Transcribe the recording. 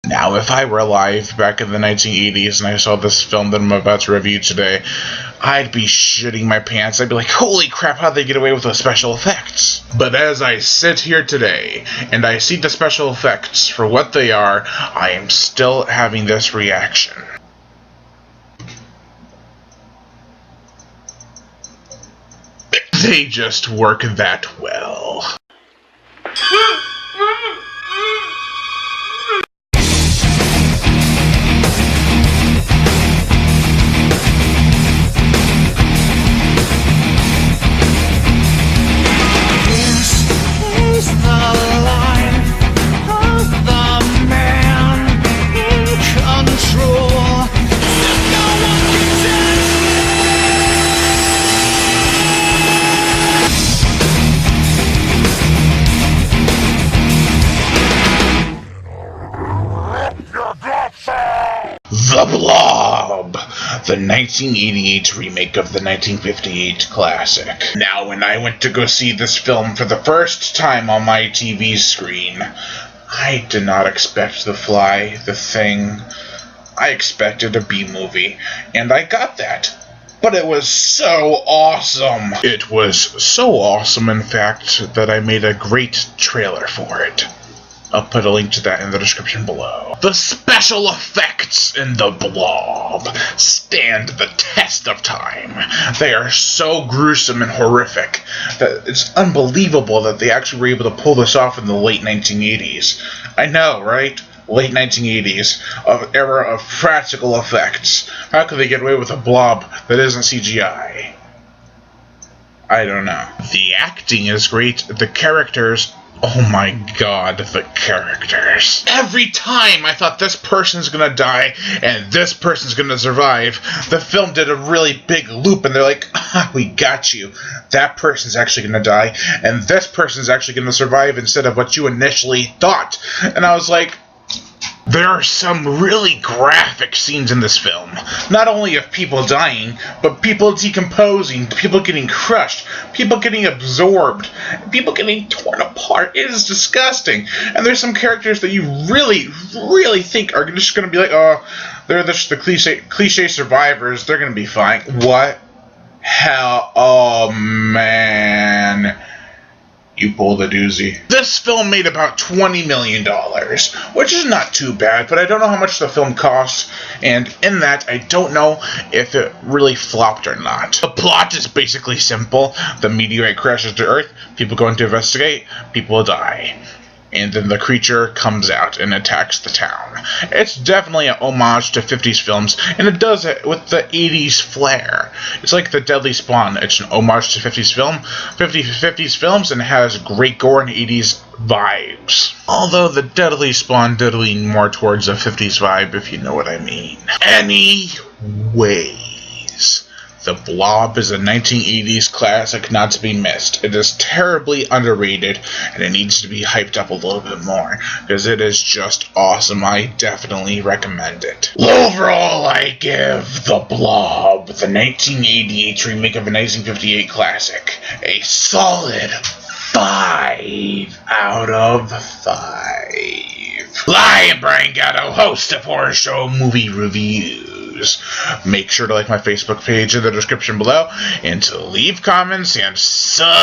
Now, if I were alive back in the 1980s and I saw this film that I'm about to review today, I'd be shitting my pants. I'd be like, holy crap, how'd they get away with the special effects? But as I sit here today, and I see the special effects for what they are, I am still having this reaction. They just work that well. The Blob, the 1988 remake of the 1958 classic. Now, when I went to go see this film for the first time on my TV screen, I did not expect The Fly, The Thing. I expected a B-movie, and I got that. But it was so awesome. It was so awesome, in fact, that I made a great trailer for it. I'll put a link to that in the description below. The special effects in The Blob stand the test of time. They are so gruesome and horrific that it's unbelievable that they actually were able to pull this off in the late 1980s. I know, right? Late 1980s, an era of practical effects. How could they get away with a blob that isn't CGI? I don't know. The acting is great. The characters... oh my god, the characters. Every time I thought this person's gonna die and this person's gonna survive, the film did a really big loop and they're like, we got you. That person's actually gonna die and this person's actually gonna survive instead of what you initially thought. And I was like, there are some really graphic scenes in this film. Not only of people dying, but people decomposing, people getting crushed, people getting absorbed, people getting torn apart. It is disgusting. And there's some characters that you really think are just going to be like, oh, they're just the cliche survivors. They're going to be fine. What? Hell? Oh, man. You pulled a doozy. This film made about $20 million, which is not too bad, but I don't know how much the film cost, and in that, I don't know if it really flopped or not. The plot is basically simple. The meteorite crashes to Earth, people go in to investigate, people die. And then the creature comes out and attacks the town. It's definitely an homage to 50s films, and it does it with the 80s flair. It's like the Deadly Spawn. It's an homage to 50s films, and it has great gore and 80s vibes. Although the Deadly Spawn did lean more towards a 50s vibe, if you know what I mean. Anyways, The Blob is a 1980s classic not to be missed. It is terribly underrated, and it needs to be hyped up a little bit more, because it is just awesome. I definitely recommend it. Overall, I give The Blob, the 1988 remake of a 1958 classic, a solid 5 out of 5. Lion Brian Gatto, host of Horror Show Movie Reviews. Make sure to like my Facebook page in the description below, and to leave comments and subscribe.